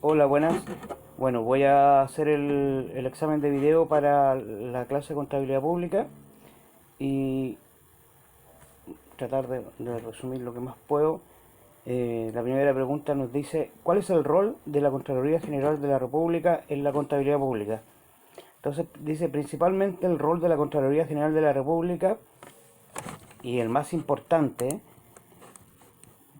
Hola, buenas. Bueno, voy a hacer el examen de video para la clase de contabilidad pública y tratar de resumir lo que más puedo. La primera pregunta nos dice, ¿cuál es el rol de la Contraloría General de la República en la contabilidad pública? Entonces dice principalmente el rol de la Contraloría General de la República, y el más importante,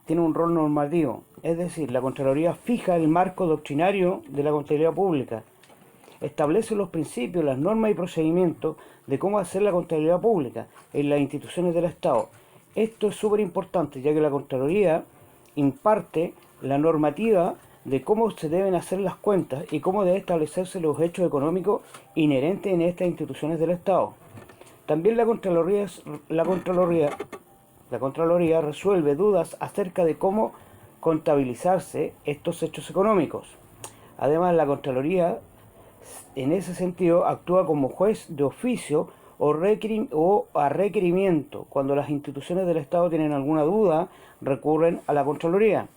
tiene un rol normativo, es decir, la Contraloría fija el marco doctrinario de la contabilidad pública, establece los principios, las normas y procedimientos de cómo hacer la contabilidad pública en las instituciones del Estado. Esto es súper importante, ya que la Contraloría imparte la normativa de cómo se deben hacer las cuentas y cómo deben establecerse los hechos económicos inherentes en estas instituciones del Estado. También la Contraloría resuelve dudas acerca de cómo contabilizarse estos hechos económicos. Además, la Contraloría en ese sentido actúa como juez de oficio o a requerimiento. Cuando las instituciones del Estado tienen alguna duda, recurren a la Contraloría.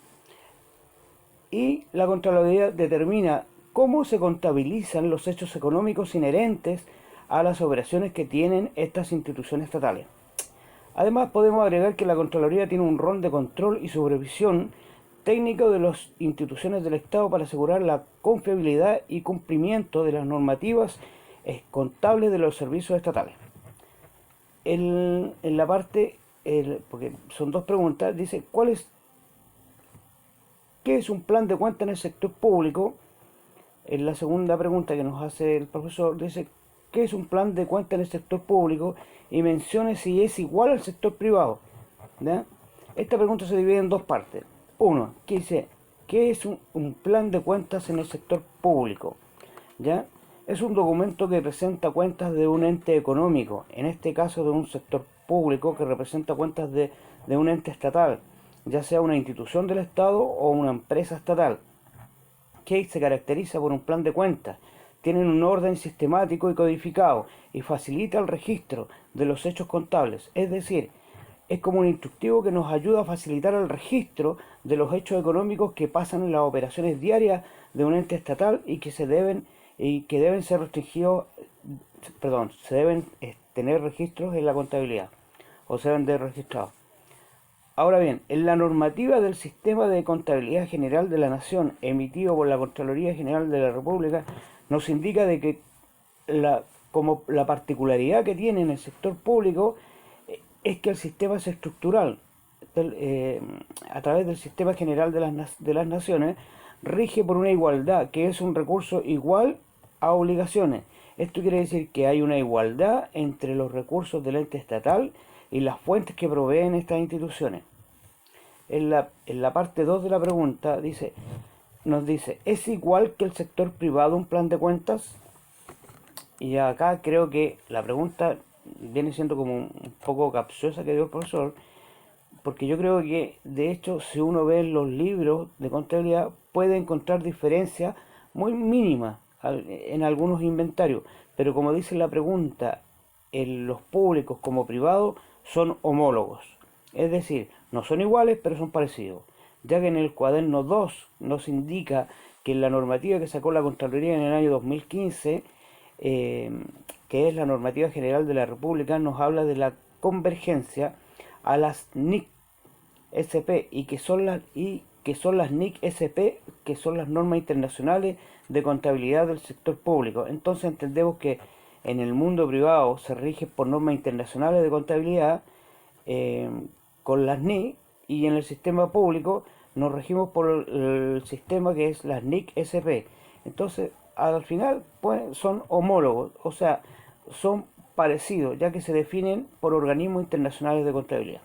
Y la Contraloría determina cómo se contabilizan los hechos económicos inherentes a las operaciones que tienen estas instituciones estatales. Además, podemos agregar que la Contraloría tiene un rol de control y supervisión técnico de las instituciones del Estado para asegurar la confiabilidad y cumplimiento de las normativas contables de los servicios estatales. En la parte, porque son dos preguntas, dice, ¿qué es un plan de cuenta en el sector público? En la segunda pregunta que nos hace el profesor, dice, ¿qué es un plan de cuenta en el sector público? Y mencione si es igual al sector privado. ¿Ya? Esta pregunta se divide en dos partes. Uno, que dice, ¿qué es un plan de cuentas en el sector público? ¿Ya? Es un documento que presenta cuentas de un ente económico, en este caso de un sector público que representa cuentas de un ente estatal, ya sea una institución del Estado o una empresa estatal, que se caracteriza por un plan de cuentas, tienen un orden sistemático y codificado y facilita el registro de los hechos contables, es decir, es como un instructivo que nos ayuda a facilitar el registro de los hechos económicos que pasan en las operaciones diarias de un ente estatal y que deben ser restringidos, perdón, se deben tener registros en la contabilidad o se deben de registrar. Ahora bien, en la normativa del Sistema de Contabilidad General de la Nación, emitido por la Contraloría General de la República, nos indica de que como la particularidad que tiene en el sector público es que el sistema es estructural. A través del Sistema General de las Naciones, rige por una igualdad, que es un recurso igual a obligaciones. Esto quiere decir que hay una igualdad entre los recursos del ente estatal y las fuentes que proveen estas instituciones. En la parte 2 de la pregunta nos dice, ¿es igual que el sector privado un plan de cuentas? Y acá creo que la pregunta viene siendo como un poco capciosa que dio el profesor, porque yo creo que de hecho si uno ve los libros de contabilidad puede encontrar diferencias muy mínimas en algunos inventarios, pero como dice la pregunta, en los públicos como privados son homólogos, es decir, no son iguales pero son parecidos, ya que en el cuaderno 2 nos indica que en la normativa que sacó la Contraloría en el año 2015, que es la normativa general de la República, nos habla de la convergencia a las NIC SP y que son las NIC SP, que son las normas internacionales de contabilidad del sector público. Entonces entendemos que en el mundo privado se rige por normas internacionales de contabilidad, con las NIC, y en el sistema público nos regimos por el sistema que es las NIC SP. Entonces al final pues son homólogos, o sea, son parecidos, ya que se definen por organismos internacionales de contabilidad.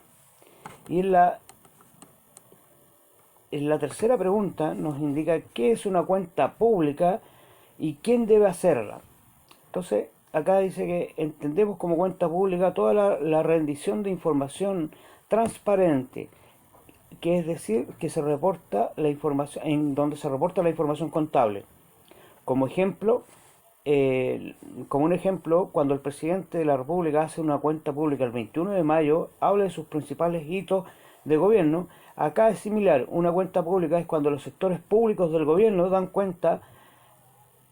Y en la tercera pregunta nos indica qué es una cuenta pública y quién debe hacerla. Entonces, acá dice que entendemos como cuenta pública toda la rendición de información transparente, que es decir, que se reporta la información, en donde se reporta la información contable. Como ejemplo, como un ejemplo, cuando el presidente de la República hace una cuenta pública el 21 de mayo, habla de sus principales hitos de gobierno. Acá es similar, una cuenta pública es cuando los sectores públicos del gobierno dan cuenta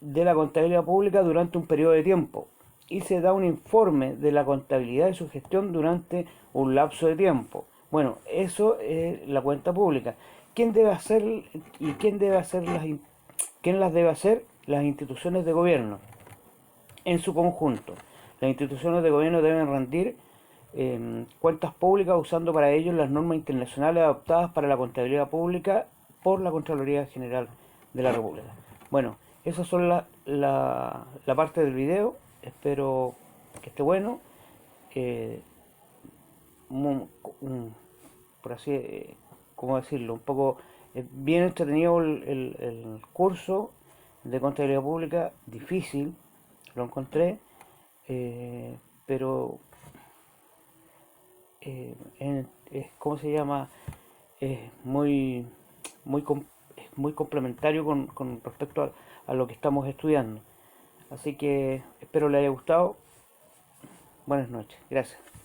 de la contabilidad pública durante un periodo de tiempo y se da un informe de la contabilidad de su gestión durante un lapso de tiempo. Bueno, eso es la cuenta pública. ¿Quién debe hacer y quién las debe hacer? Las instituciones de gobierno en su conjunto. Las instituciones de gobierno deben rendir cuentas públicas usando para ello las normas internacionales adoptadas para la contabilidad pública por la Contraloría General de la República. Bueno, esas son la parte del video. Espero que esté bueno. Eh, por así, ¿cómo decirlo? Un poco bien entretenido el curso de contabilidad pública, difícil, lo encontré, pero ¿cómo se llama? Es es muy complementario con respecto a lo que estamos estudiando. Así que espero le haya gustado. Buenas noches. Gracias.